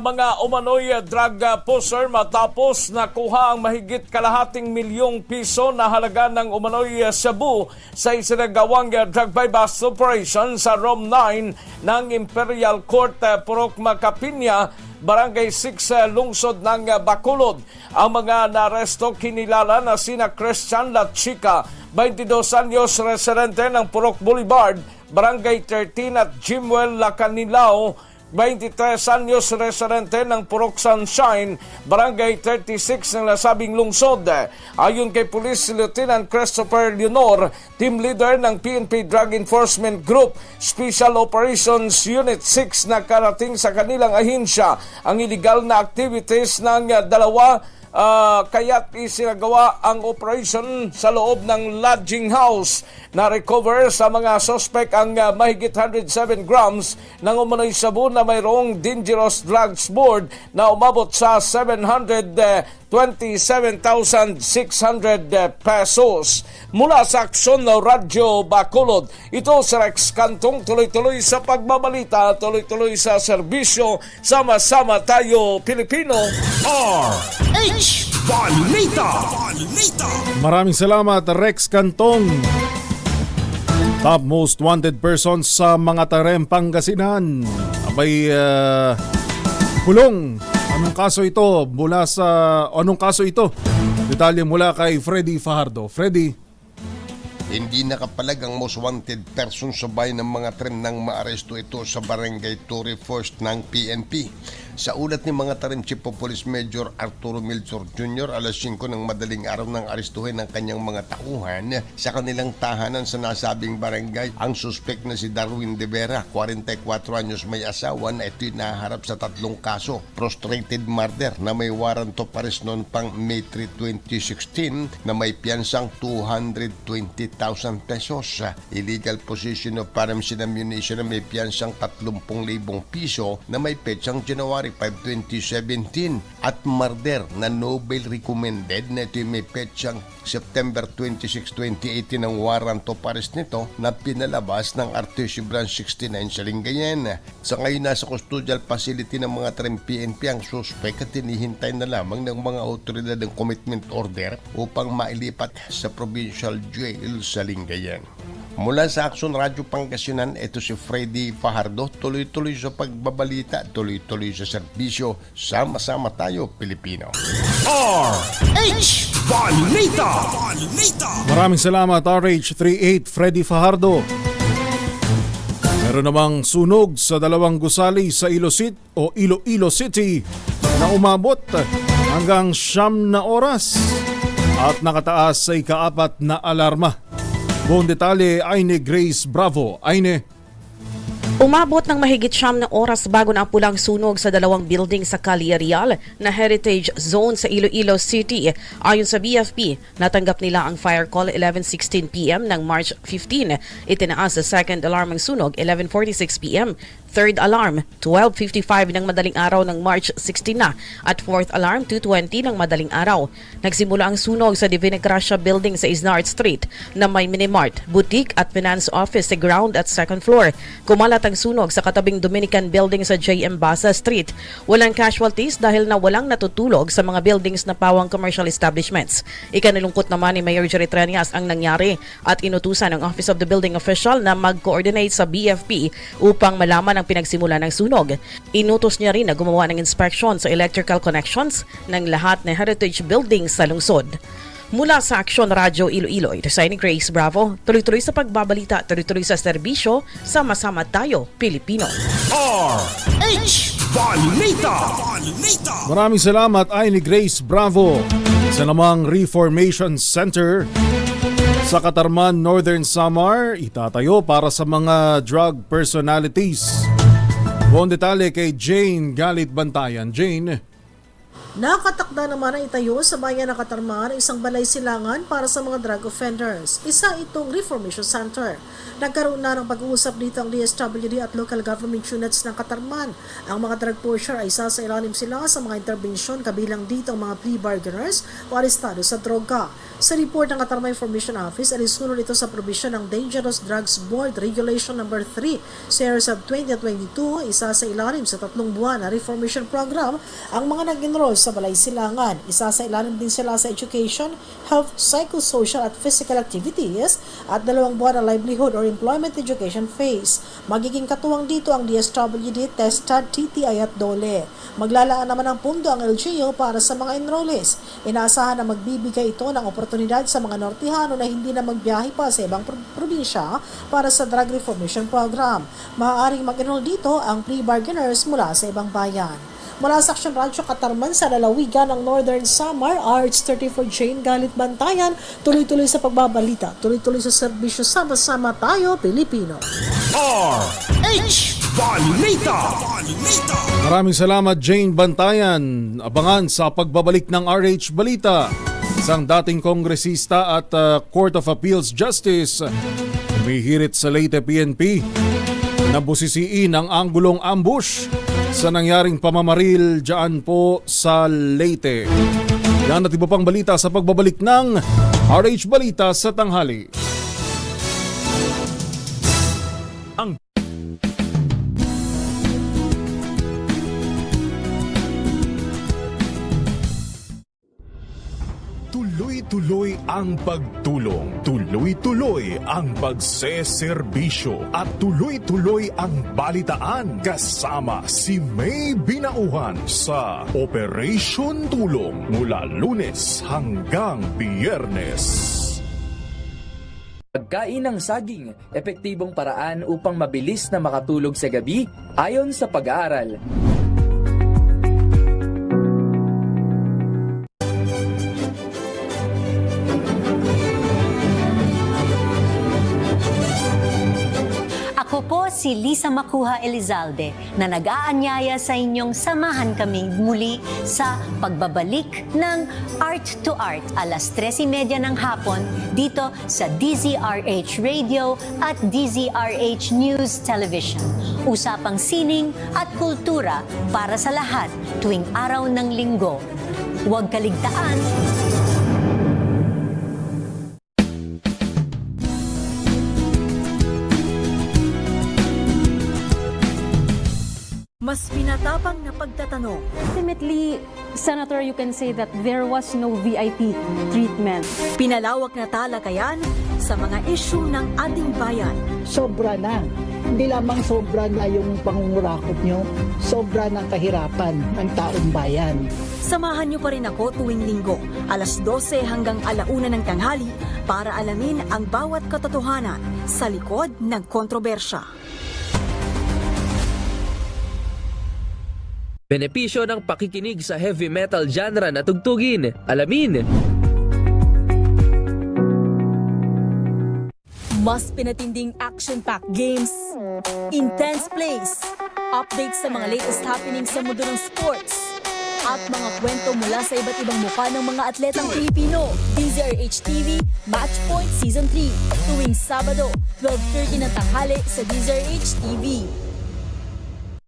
mga umano'y drug pusher matapos nakuha ang mahigit kalahating milyong piso na halaga ng umano'y shabu sa isinagawang drug buy-bust operation sa Room 9 ng Imperial Court, Purok Macapiña, Barangay 6, lungsod ng Bacolod. Ang mga naresto kinilala na sina Christian Lachica, 22 anyos, residente ng Purok Boulevard, Barangay 13 at Jimwell Lacanilao, 23 anyos, residente ng Purok Sunshine, Barangay 36 ng nasabing lungsod. Ayon kay Police Lieutenant Christopher Leonor, team leader ng PNP Drug Enforcement Group, Special Operations Unit 6 na karating sa kanilang ahensya ang illegal na activities ng 2 kaya't isinagawa ang operation sa loob ng lodging house. Na-recover sa mga suspect ang mahigit 107 grams ng umano'y sabu na mayroong dangerous drugs board na umabot sa 727,600 pesos. Mula sa Aksyon na Radyo Bacolod, ito si Rex Cantong, tuloy-tuloy sa pagbabalita, tuloy-tuloy sa serbisyo, sama-sama tayo Pilipino. RH Balita. Maraming salamat Rex Cantong. Top most wanted persons sa mga Tarem, Pangasinan. Abay kulong. Anong kaso ito? Anong kaso ito? Detalye mula kay Freddy Fajardo. Freddy. Hindi nakapalag ang most wanted person sa bayan ng mga Tarem nang maaresto ito sa Barangay Torre First ng PNP. Sa ulat ni mga Tarem Chief of Police Major Arturo Milchor Jr., alas 5 ng madaling araw nang arestuhin ng kanyang mga tauhan sa kanilang tahanan sa nasabing barangay ang suspect na si Darwin De Vera, 44 anyos, may asawa na ito'y naharap sa 3 kaso. Prostrated murder na may warrant of arrest noon pang May 3, 2016 na may piyansang 220,000 pesos. Illegal possession of firearms and ammunition na may piyansang 30,000 piso na may petsang January 5, 2017 at murder na no bail recommended na ito may petsang September 26, 2018 ang warrant of arrest nito na pinalabas ng Artesia Branch 69 sa Lingayen. Sa ngayon nasa custodial facility ng mga Tarem PNP ang suspect at hinihintay na lamang ng mga otoridad ng commitment order upang mailipat sa provincial jail sa Lingayen. Mula sa Aksyon Radyo Pangasinan, ito si Freddy Fajardo, tuloy-tuloy sa pagbabalita, tuloy-tuloy sa serbisyo, sama-sama tayo Pilipino. RH Balita. Maraming salamat RH38 Freddy Fajardo. Meron namang sunog sa 2 gusali sa Iloilo City na umabot hanggang 9 na oras at nakataas sa ika-4 na alarma. Buong detalye ay ni Grace Bravo. Umabot ng mahigit 9 na oras bago naapulang sunog sa 2 building sa Calle Real na Heritage Zone sa Iloilo City. Ayon sa BFP, natanggap nila ang fire call 11:16 p.m. ng March 15. Itinaas sa second alarm ang sunog 11:46 p.m. Third alarm, 12:55 ng madaling araw ng March 16 na at fourth alarm, 2:20 ng madaling araw. Nagsimula ang sunog sa Divina Gracia Building sa Isnart Street na may minimart, boutique at finance office sa ground at second floor. Kumalat ang sunog sa katabing Dominican Building sa J.M. Basa Street. Walang casualties dahil na walang natutulog sa mga buildings na pawang commercial establishments. Ikanilungkot naman ni Mayor Jerry Trias ang nangyari at inutusan ng Office of the Building Official na mag-coordinate sa BFP upang malaman ang pinagsimula ng sunog. Inutos niya rin na gumawa ng inspection sa electrical connections ng lahat ng heritage buildings sa lungsod. Mula sa Aksyon Radyo Iloilo, ito sa ni Grace Bravo. Tuloy-tuloy sa pagbabalita, tuloy-tuloy sa serbisyo, sama-sama tayo, Pilipino. RH Balita. Maraming salamat ay ni Grace Bravo. Sa namang Reformation Center sa Katarman, Northern Samar, itatayo para sa mga drug personalities. Buong detalye kay Jane Galit Bantayan. Jane. Nakatakda naman ang itayo sa bayan ng Katarman isang balay silangan para sa mga drug offenders. Isa itong Reformation Center. Nagkaroon na ng pag-uusap dito ang DSWD at local government units ng Katarman. Ang mga drug pusher ay sasailalim sila sa mga intervensyon kabilang dito ang mga plea bargainers o arestado sa droga. Sa report ng Katarman Information Office, alisunod ito sa probisyon ng Dangerous Drugs Board Regulation No. 3 Series of 2022, isa sa ilalim sa 3 buwan na reformation program ang mga nag-enroll sa balay silangan. Isa sa ilalim din sila sa education, health, psychosocial at physical activities at 2 buwan na livelihood or employment education phase. Magiging katuwang dito ang DSWD, TESTAD, TTI at DOLE. Maglalaan naman ng pundo ang LGU para sa mga enrollees. Inaasahan na magbibigay ito ng oportunidad sa mga Nortihano na hindi na magbiyahe pa sa ibang probinsya para sa drug reformation program. Maaaring mag-enroll dito ang pre-bargainers mula sa ibang bayan. Mula sa Action Rancho Katarman sa lalawigan ng Northern Samar, RH34 Jane Galit Bantayan, tuloy-tuloy sa pagbabalita, tuloy-tuloy sa serbisyo, sama-sama tayo, Pilipino. RH Balita! Maraming salamat Jane Bantayan. Abangan sa pagbabalik ng RH Balita. Isang dating kongresista at Court of Appeals Justice humihirit sa Leyte PNP na busisiin ang anggulong ambush sa nangyaring pamamaril dyan po sa Leyte. Yan at iba pang balita sa pagbabalik ng RH Balita sa tanghali. Tuloy-tuloy ang pagtulong, tuloy-tuloy ang pagseserbisyo at tuloy-tuloy ang balitaan kasama si May Binauhan sa Operation Tulong mula Lunes hanggang Biyernes. Pagkain ng saging, epektibong paraan upang mabilis na makatulog sa gabi ayon sa pag-aaral. Ako po si Lisa Macuha Elizalde na nag-aanyaya sa inyong samahan kami muli sa pagbabalik ng Art to Art alas 13:30 ng hapon dito sa DZRH Radio at DZRH News Television. Usapang sining at kultura para sa lahat tuwing araw ng linggo. Huwag kaligtaan. Mas pinatapang na pagtatanong. Ultimately, Senator, you can say that there was no VIP treatment. Pinalawak na talakayan sa mga isyu ng ating bayan. Sobra na. Hindi lamang sobra na yung pangungurakot nyo, sobra ng kahirapan ng taong bayan. Samahan niyo pa rin ako tuwing linggo, alas 12 hanggang alauna ng tanghali para alamin ang bawat katotohanan sa likod ng kontrobersya. Benepisyo ng pakikinig sa heavy metal genre na tugtugin. Alamin! Mas pinatinding action-packed games, intense plays, updates sa mga latest happenings sa mundo ng sports, at mga kwento mula sa iba't ibang mukha ng mga atletang Pilipino. DZRH TV Match Point Season 3 tuwing Sabado, 12:30 ng tanghali sa DZRH TV.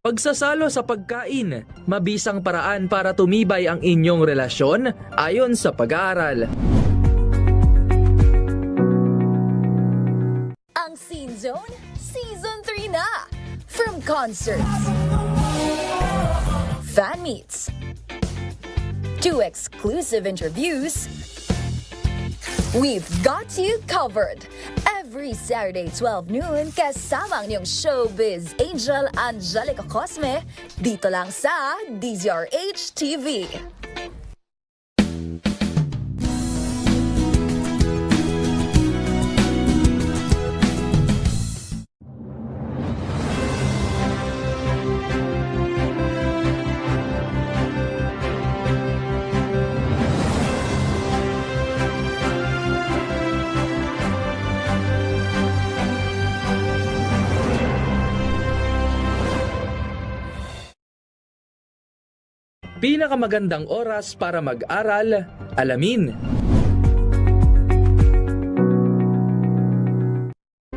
Pagsasalo sa pagkain, mabisang paraan para tumibay ang inyong relasyon ayon sa pag-aaral. Ang Scene Zone Season 3 na! From concerts, fan meets, to exclusive interviews, we've got you covered. Every Saturday, 12 noon, kasama ang iyong showbiz angel Angelica Cosme, dito lang sa DZRH TV. Pinakamagandang oras para mag-aral, alamin.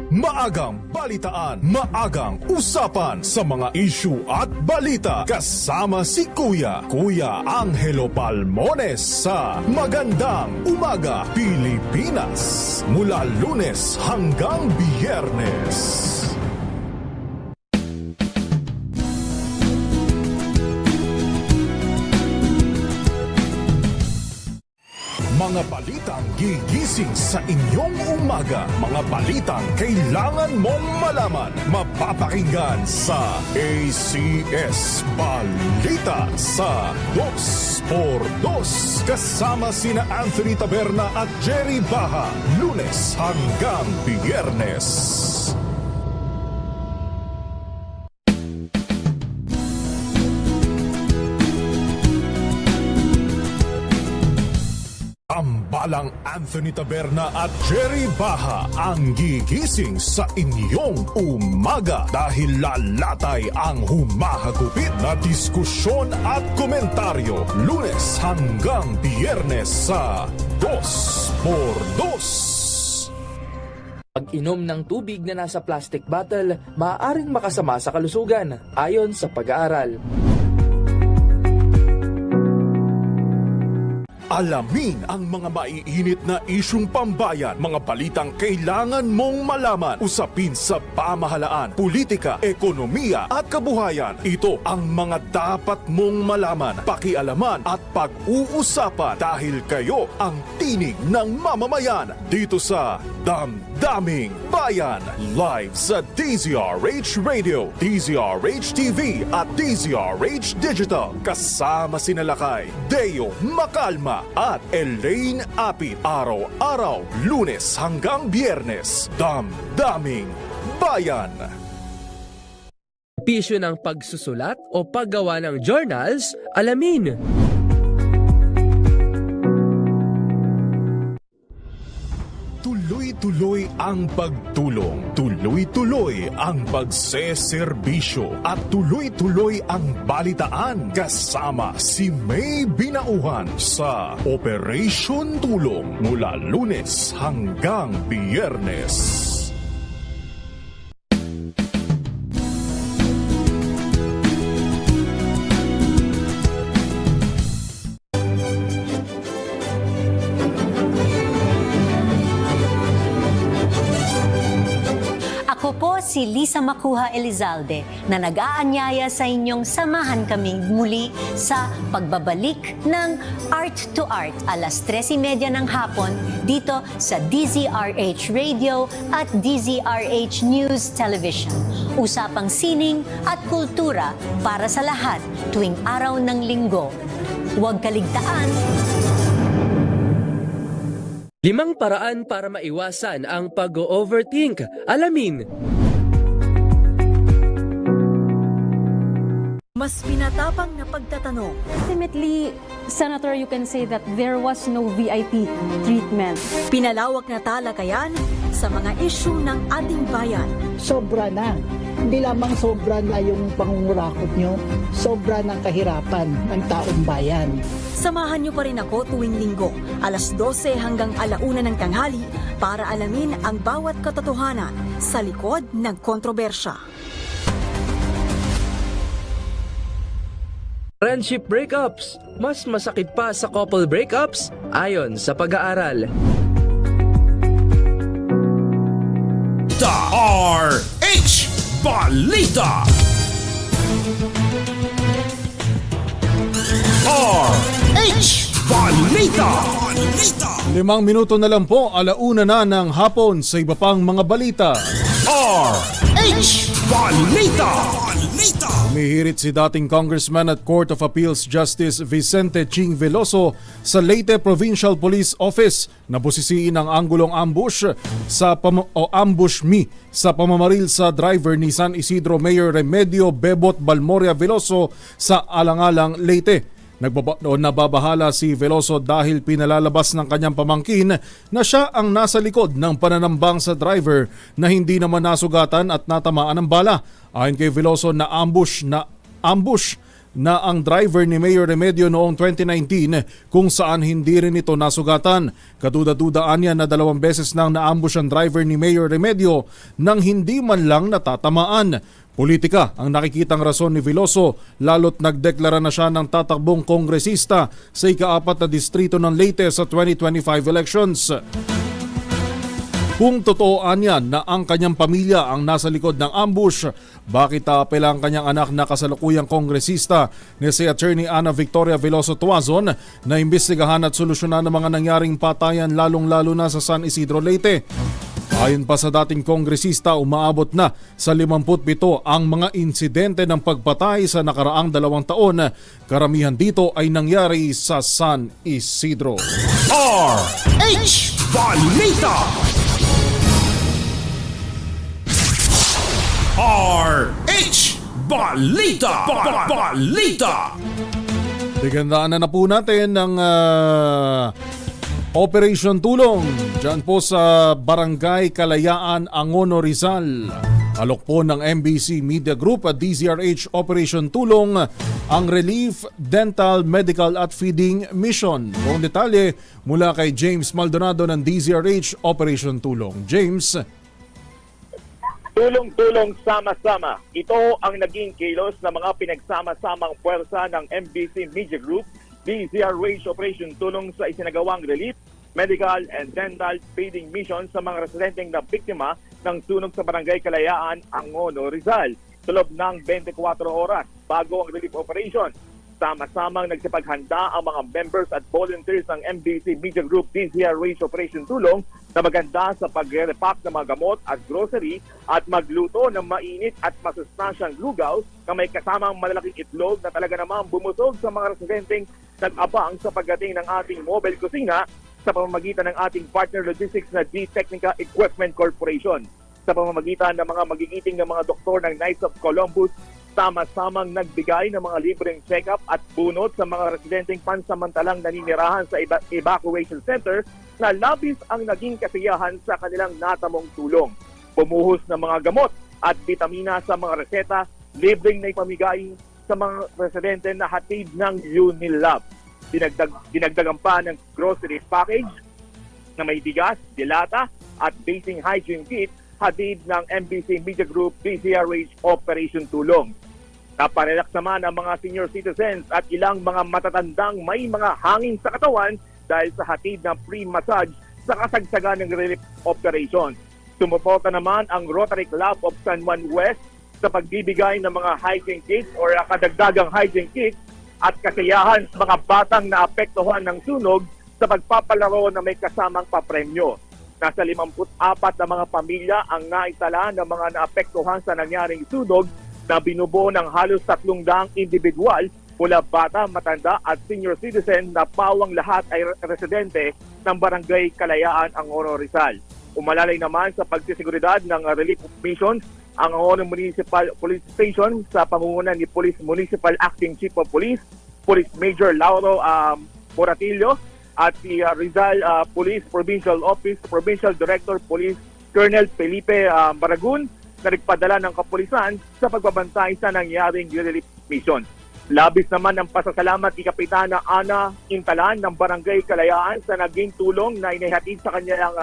Maagang balitaan, maagang usapan sa mga issue at balita kasama si Kuya Angelo Palmones sa Magandang Umaga Pilipinas mula Lunes hanggang Biyernes. Mga balitang gigising sa inyong umaga. Mga balitang kailangan mong malaman. Mapapakinggan sa ACS Balita sa 2x2 kasama sina Anthony Taberna at Jerry Baha. Lunes hanggang Biyernes. Samantalang Anthony Taberna at Jerry Baha ang gigising sa inyong umaga dahil lalatay ang humahagupit na diskusyon at komentaryo Lunes hanggang Biyernes sa 2x2. Pag-inom ng tubig na nasa plastic bottle, maaaring makasama sa kalusugan, ayon sa pag-aaral. Alamin ang mga maiinit na isyung pambayan, mga balitang kailangan mong malaman, usapin sa pamahalaan, politika, ekonomiya at kabuhayan. Ito ang mga dapat mong malaman, pakialaman at pag-uusapan dahil kayo ang tinig ng mamamayan dito sa Damdaming Bayan. Live sa DZRH Radio, DZRH TV at DZRH Digital. Kasama sina Lakay, Deo Macalma at Elaine Apit. Araw-araw, Lunes hanggang Biyernes. Damdaming Bayan. Pisyo ng pagsusulat o paggawa ng journals, alamin. Tuloy-tuloy ang pagtulong, tuloy-tuloy ang pagseserbisyo at tuloy-tuloy ang balitaan kasama si May Binauhan sa Operation Tulong mula Lunes hanggang Biyernes. Ako po si Lisa Macuja Elizalde na nag-aanyaya sa inyong samahan kaming muli sa pagbabalik ng Art to Art alas 3:30 ng hapon dito sa DZRH Radio at DZRH News Television. Usapang sining at kultura para sa lahat tuwing araw ng linggo. Huwag kaligtaan. 5 paraan para maiwasan ang pag-overthink. Alamin. Mas pinatapang na pagtatanong. Ultimately, Senator, you can say that there was no VIP treatment. Pinalawak na talakayan sa mga isyu ng ating bayan. Sobra na. Hindi lamang sobra na yung pangungurakot nyo, sobra ng kahirapan ng taong bayan. Samahan niyo pa rin ako tuwing linggo, alas 12 hanggang 1:00 ng tanghali para alamin ang bawat katotohanan sa likod ng kontrobersya. Friendship breakups, mas masakit pa sa couple breakups ayon sa pag-aaral. RH Balita. RH Balita. 5 minuto na lang po, 1:00 na ng hapon sa iba pang mga balita. RH Balita. Umihirit si dating Congressman at Court of Appeals Justice Vicente Ching Veloso sa Leyte Provincial Police Office na busisiin ang anggulong ambush sa ambush me sa pamamaril sa driver ni San Isidro Mayor Remedio Bebot Balmoria Veloso sa Alangalang, Leyte. Nababahala si Veloso dahil pinalalabas ng kanyang pamangkin na siya ang nasa likod ng pananambang sa driver na hindi naman nasugatan at natamaan ng bala. Ayon kay Veloso, ambush na ang driver ni Mayor Remedio noong 2019 kung saan hindi rin ito nasugatan. Kaduda-dudaan niya na 2 beses nang naambush ang driver ni Mayor Remedio nang hindi man lang natatamaan. Politika ang nakikitang rason ni Veloso lalo't nagdeklara na siya ng tatakbong kongresista sa ika-4 na distrito ng Leyte sa 2025 elections. Kung totooan yan na ang kanyang pamilya ang nasa likod ng ambush, bakit apela ang kanyang anak na kasalukuyang kongresista ni si Attorney Ana Victoria Veloso Tuazon na imbestigahan at solusyonan ng mga nangyaring patayan lalong-lalo na sa San Isidro, Leyte? Ayon pa sa dating kongresista, umaabot na sa 57 ang mga insidente ng pagpatay sa nakaraang 2 taon. Karamihan dito ay nangyari sa San Isidro. RH Balita. RH Balita. Balita. Bigandaan na po natin ng Operation Tulong, dyan po sa Barangay Kalayaan, Angono, Rizal. Alok po ng MBC Media Group at DZRH Operation Tulong ang Relief, Dental, Medical at Feeding Mission. Buong detalye mula kay James Maldonado ng DZRH Operation Tulong. James. Tulong-tulong sama-sama. Ito ang naging kilos ng mga pinagsama-samang puwersa ng MBC Media Group, DZRH Operation Tulong sa isinagawang relief, medical and dental feeding mission sa mga residenteng na biktima ng sunog sa Barangay Kalayaan, Angono, Rizal. Sa loob ng 24 oras bago ang relief operation, sama-samang nagsipaghanda ang mga members at volunteers ng MBC Media Group DZRH Operation Tulong na maganda sa pagre-repack ng mga gamot at grocery at magluto ng mainit at masustansyang lugaw na may kasamang malalaking itlog na talaga namang bumusog sa mga residenteng nag-abang sa pagdating ng ating mobile kusina sa pamamagitan ng ating partner logistics na G-Technica Equipment Corporation. Sa pamamagitan ng mga magigiting ng mga doktor ng Knights of Columbus, sama-samang nagbigay ng mga libreng check-up at bunot sa mga residenteng pansamantalang naninirahan sa evacuation center na labis ang naging kasiyahan sa kanilang natamong tulong. Bumuhos ng mga gamot at vitamina sa mga reseta, libreng na ipamigay sa mga residente na hatid ng Unilab. Dinagdagan pa ng grocery package na may bigas, dilata at basing hygiene kit hatid ng MBC Media Group DZRH Operation Tulong. Naparelax naman ang mga senior citizens at ilang mga matatandang may mga hangin sa katawan dahil sa hatid ng free massage sa kasagsagan ng relief operation. Sumuporta naman ang Rotary Club of San Juan West sa pagbibigay ng mga hygiene kits o kadagdagang hygiene kits at kasiyahan sa mga batang naapektuhan ng sunog sa pagpapalaro na may kasamang papremyo. Nasa 54 na mga pamilya ang naitala ng mga naapektuhan sa nangyaring sunog na binubuo ng halos 300 individual mula bata, matanda at senior citizen na pawang lahat ay residente ng Barangay Kalayaan, Angono, Rizal. Umalalay naman sa pagsisiguridad ng relief missions ang Angono Municipal Police Station sa pangunguna ni Police Municipal Acting Chief of Police, Police Major Lauro Moratillo, at si Rizal Police Provincial Office Provincial Director Police Colonel Felipe Baragun na nagpadala ng kapulisan sa pagbabantay sa nangyaring relief mission. Labis naman ang pasasalamat ni Kapitana Ana Intalan ng Barangay Kalayaan sa naging tulong na inihatid sa kanyang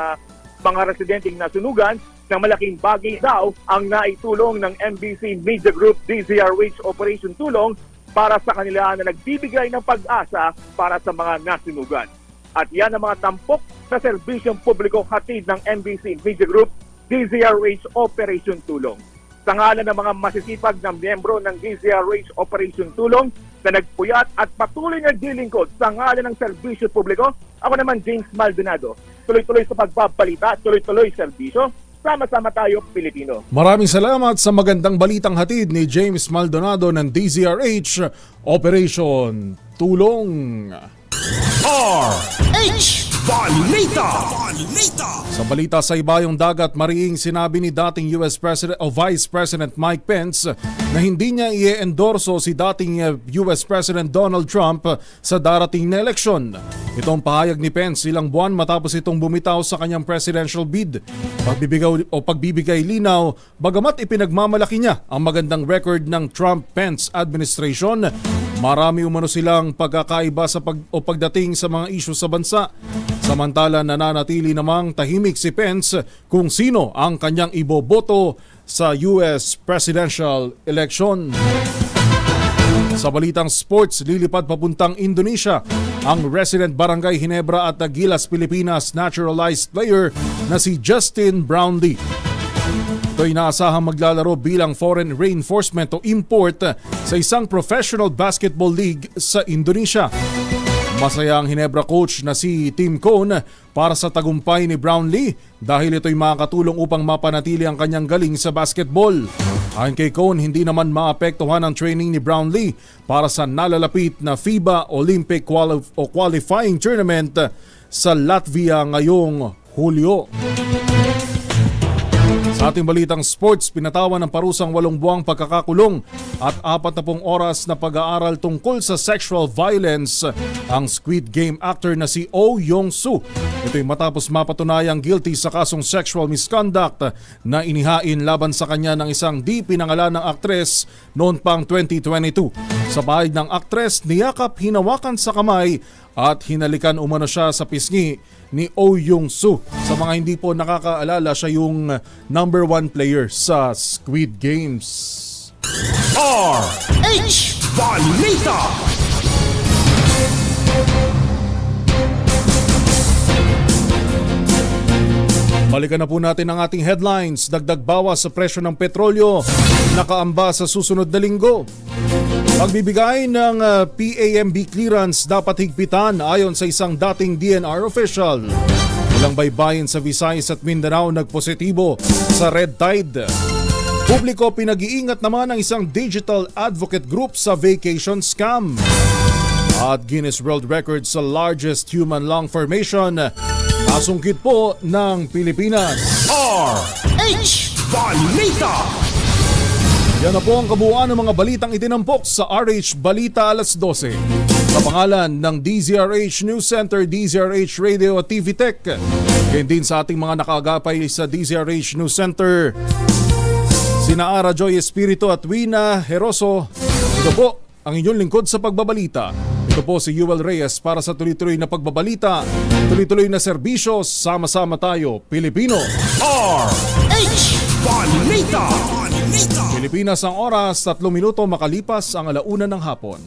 mga residenteng nasunugan. Ng malaking bagay daw ang naitulong ng MBC Media Group DZRH Operation Tulong para sa kanila na nagbibigay ng pag-asa para sa mga nasunugan. At yan ang mga tampok na serbisyong publiko hatid ng MBC Media Group DZRH Operation Tulong. Sa ngalan ng mga masisipag na miyembro ng DZRH Operation Tulong na nagpuyat at patuloy na naglilingkod sa ngalan ng serbisyo publiko, ako naman James Maldonado. Tuloy-tuloy sa pagbabalita, tuloy-tuloy serbisyo. Sama-sama tayo, Pilipino. Maraming salamat sa magandang balitang hatid ni James Maldonado ng DZRH Operation Tulong. RH Balita. Sa balita sa ibayong dagat, mariing sinabi ni dating US President o Vice President Mike Pence na hindi niya i-endorso si dating US President Donald Trump sa darating na eleksyon. Itong pahayag ni Pence ilang buwan matapos itong bumitaw sa kanyang presidential bid. Pagbibigay linaw, bagamat ipinagmamalaki niya ang magandang record ng Trump-Pence administration, marami umano silang pagkakaiba sa pagdating sa mga isyu sa bansa. Samantala nananatili namang tahimik si Pence kung sino ang kanyang iboboto sa US presidential election. Sa balitang sports, lilipad papuntang Indonesia ang resident Barangay Ginebra at Gilas, Pilipinas naturalized player na si Justin Brownlee. Ito'y inaasahang maglalaro bilang foreign reinforcement o import sa isang professional basketball league sa Indonesia. Masaya ang Ginebra coach na si Tim Cone para sa tagumpay ni Brownlee dahil ito'y makakatulong upang mapanatili ang kanyang galing sa basketball. Ayon kay Cone, hindi naman maapektuhan ang training ni Brownlee para sa nalalapit na FIBA Olympic Qualifying Tournament sa Latvia ngayong Hulyo. Sa Sa ating balitang sports, pinatawan ng parusang 8 buwang pagkakakulong at 40 oras na pag-aaral tungkol sa sexual violence ang Squid Game actor na si Oh Yong-soo. Ito'y matapos mapatunayang guilty sa kasong sexual misconduct na inihain laban sa kanya ng isang di pinangalan ng aktres noon pang 2022. Sa pahayag ng aktres, niyakap, hinawakan sa kamay at hinalikan umano siya sa pisngi ni Oh Yong-soo. Sa mga hindi po nakakaalala, siya yung number 1 player sa Squid Games. RH Balita. Balikan na po natin ang ating headlines. Dagdag bawas sa presyo ng petrolyo, nakaamba sa susunod na linggo. Pagbibigay ng PAMB clearance dapat higpitan ayon sa isang dating DNR official. Ilang baybayin sa Visayas at Mindanao nagpositibo sa red tide. Publiko pinag-iingat naman ang isang digital advocate group sa vacation scam. At Guinness World Record sa largest human lung formation nasungkit po ng Pilipinas. RH Balita. Yan na po ang kabuuan ng mga balitang itinampok sa RH Balita alas 12. Sa pangalan ng DZRH News Center, DZRH Radio at TV Tech. Ganyan din sa ating mga nakaagapay sa DZRH News Center, sina Ara Joy Espiritu at Wina Heroso. Ito po ang inyong lingkod sa pagbabalita. Ito po si Yuel Reyes para sa tuloy-tuloy na pagbabalita, tuloy-tuloy na serbisyo, sama-sama tayo, Pilipino. RH Balita. Pilipinas ang oras, 3 minuto makalipas ang 1:00 ng hapon.